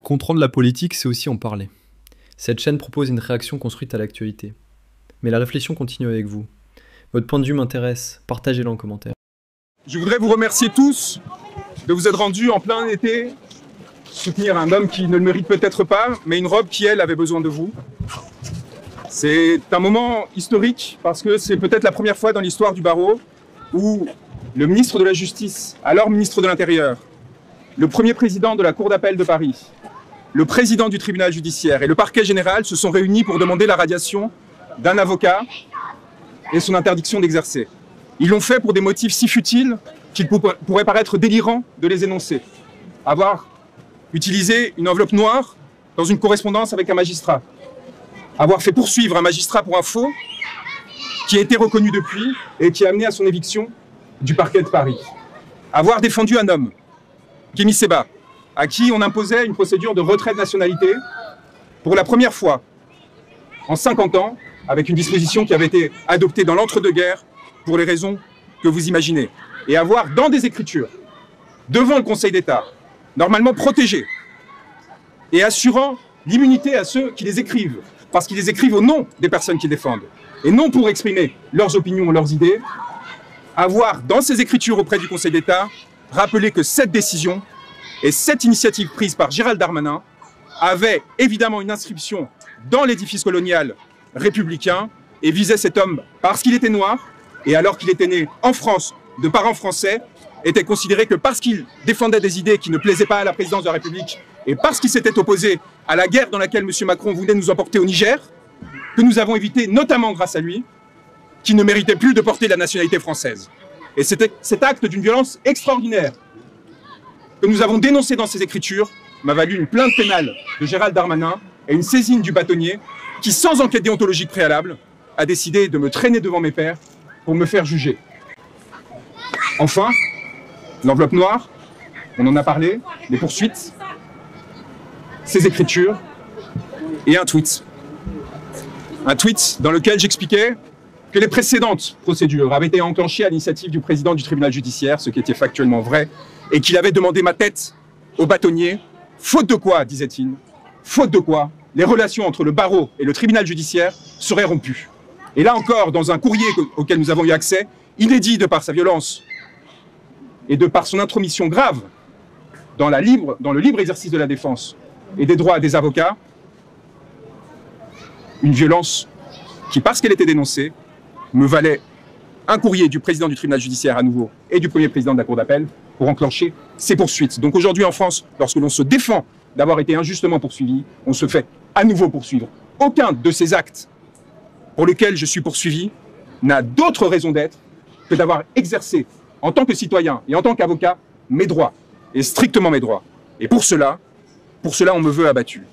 Comprendre la politique, c'est aussi en parler. Cette chaîne propose une réaction construite à l'actualité. Mais la réflexion continue avec vous. Votre point de vue m'intéresse, partagez-le en commentaire. Je voudrais vous remercier tous de vous être rendus en plein été soutenir un homme qui ne le mérite peut-être pas, mais une robe qui, elle, avait besoin de vous. C'est un moment historique parce que c'est peut-être la première fois dans l'histoire du barreau où le ministre de la Justice, alors ministre de l'Intérieur, le premier président de la Cour d'appel de Paris, le président du tribunal judiciaire et le parquet général se sont réunis pour demander la radiation d'un avocat et son interdiction d'exercer. Ils l'ont fait pour des motifs si futiles qu'il pourrait paraître délirant de les énoncer. Avoir utilisé une enveloppe noire dans une correspondance avec un magistrat. Avoir fait poursuivre un magistrat pour un faux qui a été reconnu depuis et qui a amené à son éviction du parquet de Paris. Avoir défendu un homme, Kémy Séba, à qui on imposait une procédure de retrait de nationalité pour la première fois en 50 ans, avec une disposition qui avait été adoptée dans l'entre-deux-guerres pour les raisons que vous imaginez. Et avoir dans des écritures, devant le Conseil d'État, normalement protégés et assurant l'immunité à ceux qui les écrivent, parce qu'ils les écrivent au nom des personnes qu'ils défendent, et non pour exprimer leurs opinions ou leurs idées, avoir dans ces écritures auprès du Conseil d'État rappelé que cette décision et cette initiative prise par Gérald Darmanin avait évidemment une inscription dans l'édifice colonial républicain et visait cet homme parce qu'il était noir et alors qu'il était né en France de parents français, était considéré que parce qu'il défendait des idées qui ne plaisaient pas à la présidence de la République et parce qu'il s'était opposé à la guerre dans laquelle M. Macron voulait nous emporter au Niger, que nous avons évité, notamment grâce à lui, qui ne méritait plus de porter la nationalité française. Et c'était cet acte d'une violence extraordinaire que nous avons dénoncé dans ces écritures m'a valu une plainte pénale de Gérald Darmanin et une saisine du bâtonnier qui, sans enquête déontologique préalable, a décidé de me traîner devant mes pairs pour me faire juger. Enfin, l'enveloppe noire, on en a parlé, les poursuites, ces écritures et un tweet. Un tweet dans lequel j'expliquais que les précédentes procédures avaient été enclenchées à l'initiative du président du tribunal judiciaire, ce qui était factuellement vrai, et qu'il avait demandé ma tête au bâtonnier, faute de quoi, disait-il, faute de quoi, les relations entre le barreau et le tribunal judiciaire seraient rompues. Et là encore, dans un courrier auquel nous avons eu accès, inédit de par sa violence et de par son intromission grave dans le libre exercice de la défense et des droits des avocats, une violence qui, parce qu'elle était dénoncée, me valait un courrier du président du tribunal judiciaire à nouveau et du premier président de la cour d'appel pour enclencher ces poursuites. Donc aujourd'hui en France, lorsque l'on se défend d'avoir été injustement poursuivi, on se fait à nouveau poursuivre. Aucun de ces actes pour lesquels je suis poursuivi n'a d'autre raison d'être que d'avoir exercé en tant que citoyen et en tant qu'avocat mes droits, et strictement mes droits. Et pour cela, on me veut abattu.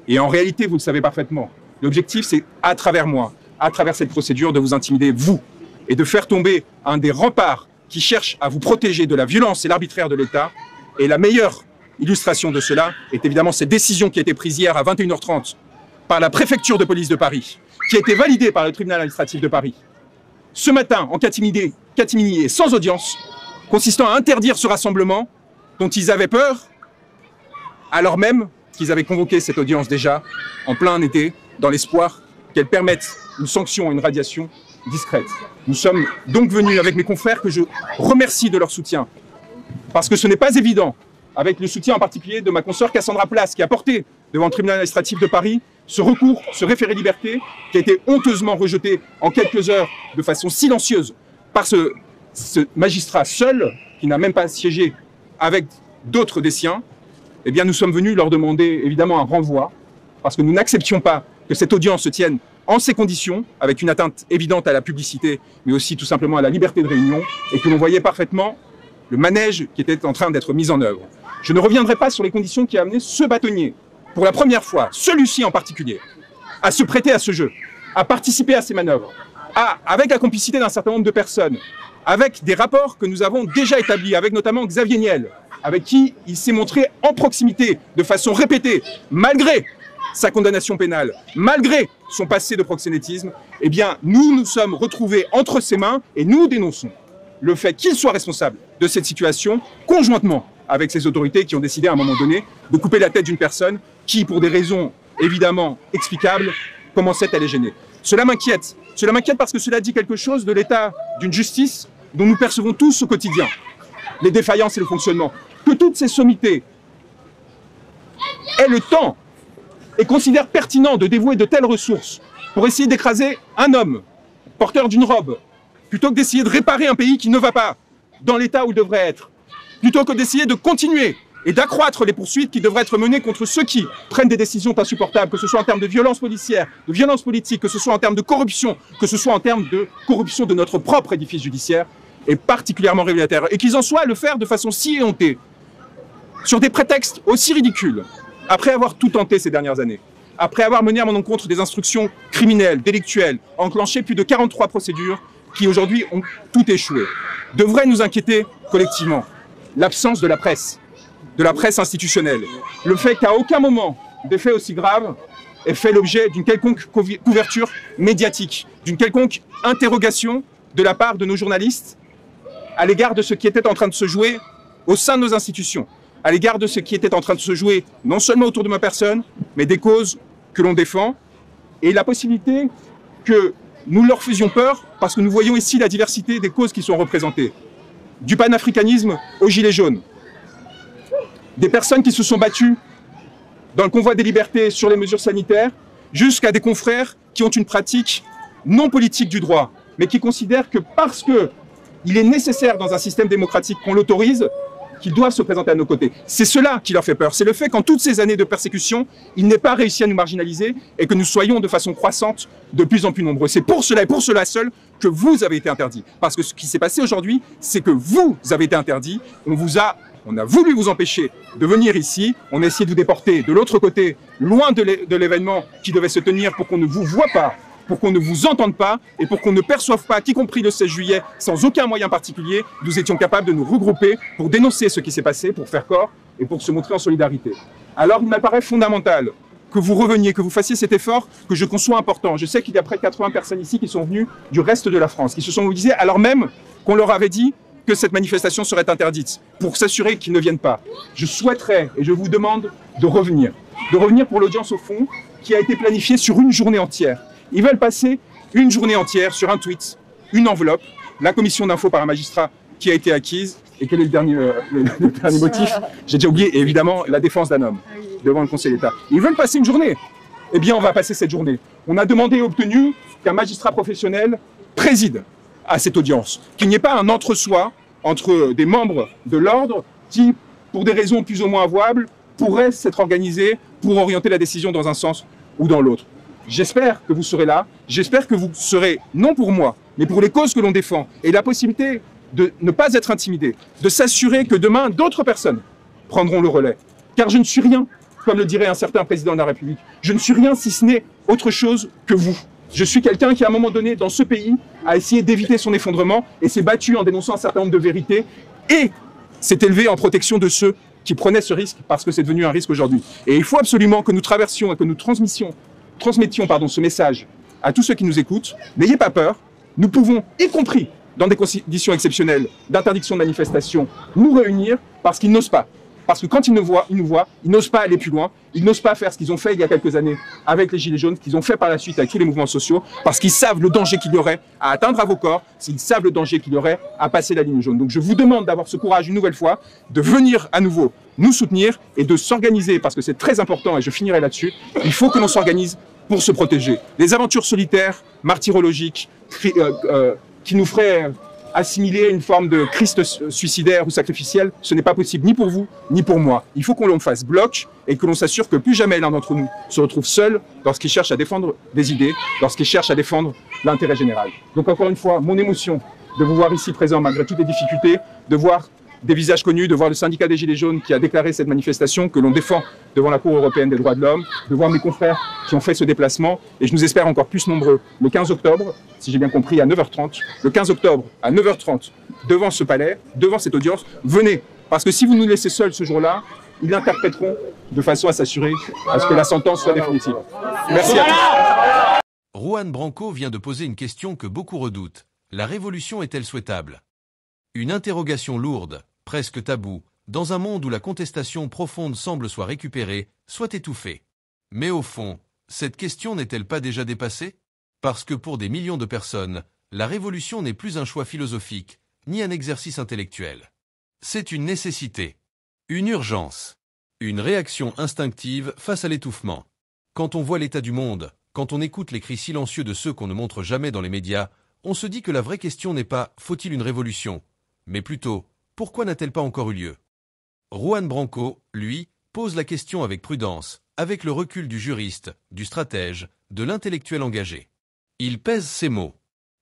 Et en réalité, vous le savez parfaitement, l'objectif c'est à travers moi, à travers cette procédure, de vous intimider, vous, et de faire tomber un des remparts qui cherche à vous protéger de la violence et l'arbitraire de l'État. Et la meilleure illustration de cela est évidemment cette décision qui a été prise hier à 21h30 par la préfecture de police de Paris, qui a été validée par le tribunal administratif de Paris, ce matin en catimini et sans audience, consistant à interdire ce rassemblement dont ils avaient peur, alors même qu'ils avaient convoqué cette audience déjà en plein été, dans l'espoir qu'elle permette une sanction et une radiation discrète. Nous sommes donc venus avec mes confrères que je remercie de leur soutien, parce que ce n'est pas évident, avec le soutien en particulier de ma consoeur Cassandra Place, qui a porté devant le tribunal administratif de Paris ce recours, ce référé liberté, qui a été honteusement rejeté en quelques heures de façon silencieuse par ce magistrat seul, qui n'a même pas siégé avec d'autres des siens. Eh bien, nous sommes venus leur demander évidemment un renvoi, parce que nous n'acceptions pas que cette audience se tienne en ces conditions, avec une atteinte évidente à la publicité, mais aussi tout simplement à la liberté de réunion, et que l'on voyait parfaitement le manège qui était en train d'être mis en œuvre. Je ne reviendrai pas sur les conditions qui a amené ce bâtonnier, pour la première fois, celui-ci en particulier, à se prêter à ce jeu, à participer à ces manœuvres, avec la complicité d'un certain nombre de personnes, avec des rapports que nous avons déjà établis, avec notamment Xavier Niel, avec qui il s'est montré en proximité, de façon répétée, malgré sa condamnation pénale, malgré son passé de proxénétisme, eh bien, nous nous sommes retrouvés entre ses mains et nous dénonçons le fait qu'il soit responsable de cette situation conjointement avec ces autorités qui ont décidé à un moment donné de couper la tête d'une personne qui, pour des raisons évidemment explicables, commençait à les gêner. Cela m'inquiète. Cela m'inquiète parce que cela dit quelque chose de l'état d'une justice dont nous percevons tous au quotidien. Les défaillances et le fonctionnement. Que toutes ces sommités aient le temps et considèrent pertinent de dévouer de telles ressources pour essayer d'écraser un homme porteur d'une robe, plutôt que d'essayer de réparer un pays qui ne va pas dans l'état où il devrait être, plutôt que d'essayer de continuer et d'accroître les poursuites qui devraient être menées contre ceux qui prennent des décisions insupportables, que ce soit en termes de violence policière, de violence politique, que ce soit en termes de corruption, que ce soit en termes de corruption de notre propre édifice judiciaire, est particulièrement révélateur. Et qu'ils en soient à le faire de façon si éhontée, sur des prétextes aussi ridicules, après avoir tout tenté ces dernières années, après avoir mené à mon encontre des instructions criminelles, délictuelles, enclenché plus de 43 procédures qui aujourd'hui ont tout échoué, devrait nous inquiéter collectivement. L'absence de la presse institutionnelle, le fait qu'à aucun moment des faits aussi graves aient fait l'objet d'une quelconque couverture médiatique, d'une quelconque interrogation de la part de nos journalistes à l'égard de ce qui était en train de se jouer au sein de nos institutions, à l'égard de ce qui était en train de se jouer non seulement autour de ma personne, mais des causes que l'on défend, et la possibilité que nous leur faisions peur parce que nous voyons ici la diversité des causes qui sont représentées. Du panafricanisme aux gilets jaunes, des personnes qui se sont battues dans le convoi des libertés sur les mesures sanitaires, jusqu'à des confrères qui ont une pratique non politique du droit, mais qui considèrent que parce qu'il est nécessaire dans un système démocratique qu'on l'autorise, qu'ils doivent se présenter à nos côtés. C'est cela qui leur fait peur. C'est le fait qu'en toutes ces années de persécution, il n'ait pas réussi à nous marginaliser et que nous soyons de façon croissante de plus en plus nombreux. C'est pour cela et pour cela seul que vous avez été interdit. Parce que ce qui s'est passé aujourd'hui, c'est que vous avez été interdit. On a voulu vous empêcher de venir ici. On a essayé de vous déporter de l'autre côté, loin de l'événement qui devait se tenir pour qu'on ne vous voie pas, pour qu'on ne vous entende pas et pour qu'on ne perçoive pas qu'y compris le 16 juillet, sans aucun moyen particulier, nous étions capables de nous regrouper pour dénoncer ce qui s'est passé, pour faire corps et pour se montrer en solidarité. Alors il m'apparaît fondamental que vous reveniez, que vous fassiez cet effort que je conçois important. Je sais qu'il y a près de 80 personnes ici qui sont venues du reste de la France, qui se sont mobilisées alors même qu'on leur avait dit que cette manifestation serait interdite, pour s'assurer qu'ils ne viennent pas. Je souhaiterais et je vous demande de revenir pour l'audience au fond qui a été planifiée sur une journée entière. Ils veulent passer une journée entière sur un tweet, une enveloppe, la commission d'info par un magistrat qui a été acquise. Et quel est le dernier motif? J'ai déjà oublié, et évidemment, la défense d'un homme devant le Conseil d'État. Ils veulent passer une journée. Eh bien, on va passer cette journée. On a demandé et obtenu qu'un magistrat professionnel préside à cette audience, qu'il n'y ait pas un entre-soi entre des membres de l'ordre qui, pour des raisons plus ou moins avouables, pourraient s'être organisés pour orienter la décision dans un sens ou dans l'autre. J'espère que vous serez là, j'espère que vous serez, non pour moi, mais pour les causes que l'on défend, et la possibilité de ne pas être intimidé, de s'assurer que demain, d'autres personnes prendront le relais. Car je ne suis rien, comme le dirait un certain président de la République, je ne suis rien si ce n'est autre chose que vous. Je suis quelqu'un qui, à un moment donné, dans ce pays, a essayé d'éviter son effondrement et s'est battu en dénonçant un certain nombre de vérités et s'est élevé en protection de ceux qui prenaient ce risque parce que c'est devenu un risque aujourd'hui. Et il faut absolument que nous traversions et que nous transmettions ce message à tous ceux qui nous écoutent. N'ayez pas peur, nous pouvons, y compris dans des conditions exceptionnelles d'interdiction de manifestation, nous réunir parce qu'ils n'osent pas. Parce que quand ils nous voient, ils n'osent pas aller plus loin, ils n'osent pas faire ce qu'ils ont fait il y a quelques années avec les Gilets jaunes, ce qu'ils ont fait par la suite avec tous les mouvements sociaux, parce qu'ils savent le danger qu'il y aurait à atteindre à vos corps, s'ils savent le danger qu'il y aurait à passer la ligne jaune. Donc je vous demande d'avoir ce courage une nouvelle fois, de venir à nouveau nous soutenir et de s'organiser, parce que c'est très important, et je finirai là-dessus, il faut que l'on s'organise pour se protéger. Les aventures solitaires, martyrologiques, qui nous feraient assimiler une forme de Christ suicidaire ou sacrificiel, ce n'est pas possible ni pour vous, ni pour moi. Il faut qu'on l'on fasse bloc et que l'on s'assure que plus jamais l'un d'entre nous se retrouve seul lorsqu'il cherche à défendre des idées, lorsqu'il cherche à défendre l'intérêt général. Donc encore une fois, mon émotion de vous voir ici présent malgré toutes les difficultés, de voir des visages connus, de voir le syndicat des Gilets jaunes qui a déclaré cette manifestation que l'on défend devant la Cour européenne des droits de l'homme, de voir mes confrères qui ont fait ce déplacement, et je nous espère encore plus nombreux le 15 octobre, si j'ai bien compris, à 9h30, le 15 octobre à 9h30, devant ce palais, devant cette audience, venez, parce que si vous nous laissez seuls ce jour-là, ils l'interpréteront de façon à s'assurer à ce que la sentence soit définitive. Merci à tous. Juan Branco vient de poser une question que beaucoup redoutent. La révolution est-elle souhaitable? Une interrogation lourde, presque taboue, dans un monde où la contestation profonde semble soit récupérée, soit étouffée. Mais au fond, cette question n'est-elle pas déjà dépassée? Parce que pour des millions de personnes, la révolution n'est plus un choix philosophique, ni un exercice intellectuel. C'est une nécessité, une urgence, une réaction instinctive face à l'étouffement. Quand on voit l'état du monde, quand on écoute les cris silencieux de ceux qu'on ne montre jamais dans les médias, on se dit que la vraie question n'est pas « faut-il une révolution ?», mais plutôt « pourquoi n'a-t-elle pas encore eu lieu ?» Juan Branco, lui, pose la question avec prudence, avec le recul du juriste, du stratège, de l'intellectuel engagé. Il pèse ses mots.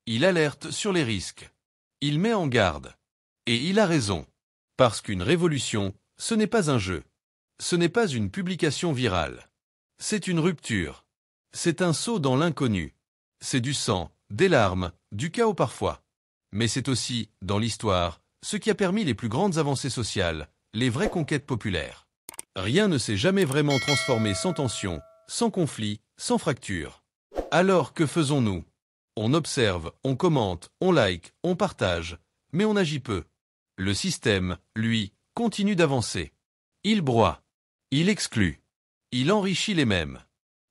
Il alerte sur les risques. Il met en garde. Et il a raison. Parce qu'une révolution, ce n'est pas un jeu. Ce n'est pas une publication virale. C'est une rupture. C'est un saut dans l'inconnu. C'est du sang, des larmes, du chaos parfois. Mais c'est aussi, dans l'histoire, ce qui a permis les plus grandes avancées sociales, les vraies conquêtes populaires. Rien ne s'est jamais vraiment transformé sans tension, sans conflit, sans fracture. Alors que faisons-nous? On observe, on commente, on like, on partage, mais on agit peu. Le système, lui, continue d'avancer. Il broie. Il exclut. Il enrichit les mêmes.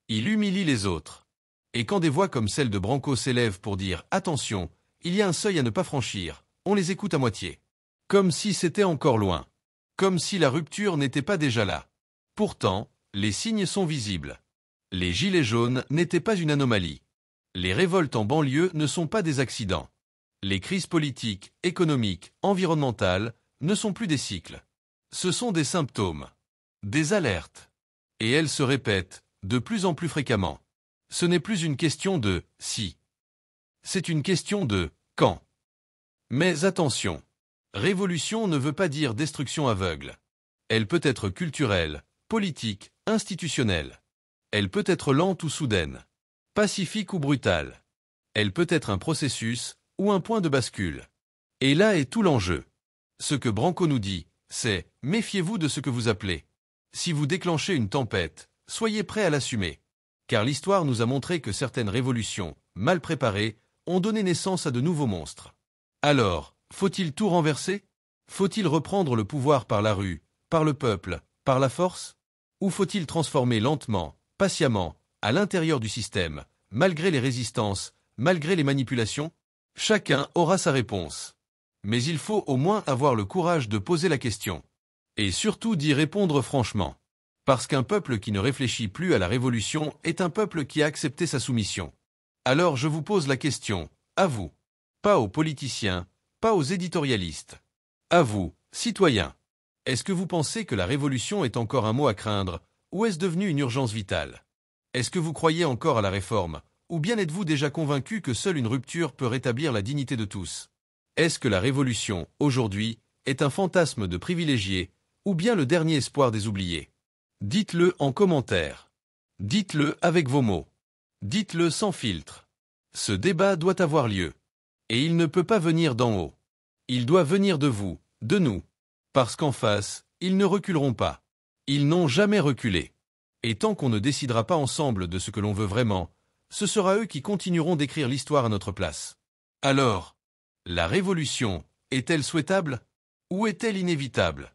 Il humilie les autres. Et quand des voix comme celle de Branco s'élèvent pour dire « Attention, il y a un seuil à ne pas franchir », on les écoute à moitié. Comme si c'était encore loin. Comme si la rupture n'était pas déjà là. Pourtant, les signes sont visibles. Les gilets jaunes n'étaient pas une anomalie. Les révoltes en banlieue ne sont pas des accidents. Les crises politiques, économiques, environnementales ne sont plus des cycles. Ce sont des symptômes. Des alertes. Et elles se répètent, de plus en plus fréquemment. Ce n'est plus une question de « si ». C'est une question de « quand ». Mais attention, révolution ne veut pas dire destruction aveugle. Elle peut être culturelle, politique, institutionnelle. Elle peut être lente ou soudaine, pacifique ou brutale. Elle peut être un processus ou un point de bascule. Et là est tout l'enjeu. Ce que Branco nous dit, c'est « méfiez-vous de ce que vous appelez ». Si vous déclenchez une tempête, soyez prêts à l'assumer. Car l'histoire nous a montré que certaines révolutions, mal préparées, ont donné naissance à de nouveaux monstres. Alors, faut-il tout renverser? Faut-il reprendre le pouvoir par la rue, par le peuple, par la force? Ou faut-il transformer lentement, patiemment, à l'intérieur du système, malgré les résistances, malgré les manipulations? Chacun aura sa réponse. Mais il faut au moins avoir le courage de poser la question. Et surtout d'y répondre franchement. Parce qu'un peuple qui ne réfléchit plus à la révolution est un peuple qui a accepté sa soumission. Alors je vous pose la question, à vous. Pas aux politiciens, pas aux éditorialistes. À vous, citoyens. Est-ce que vous pensez que la révolution est encore un mot à craindre, ou est-ce devenu une urgence vitale? Est-ce que vous croyez encore à la réforme, ou bien êtes-vous déjà convaincu que seule une rupture peut rétablir la dignité de tous? Est-ce que la révolution, aujourd'hui, est un fantasme de privilégiés, ou bien le dernier espoir des oubliés? Dites-le en commentaire. Dites-le avec vos mots. Dites-le sans filtre. Ce débat doit avoir lieu. Et il ne peut pas venir d'en haut. Il doit venir de vous, de nous. Parce qu'en face, ils ne reculeront pas. Ils n'ont jamais reculé. Et tant qu'on ne décidera pas ensemble de ce que l'on veut vraiment, ce sera eux qui continueront d'écrire l'histoire à notre place. Alors, la révolution est-elle souhaitable ou est-elle inévitable?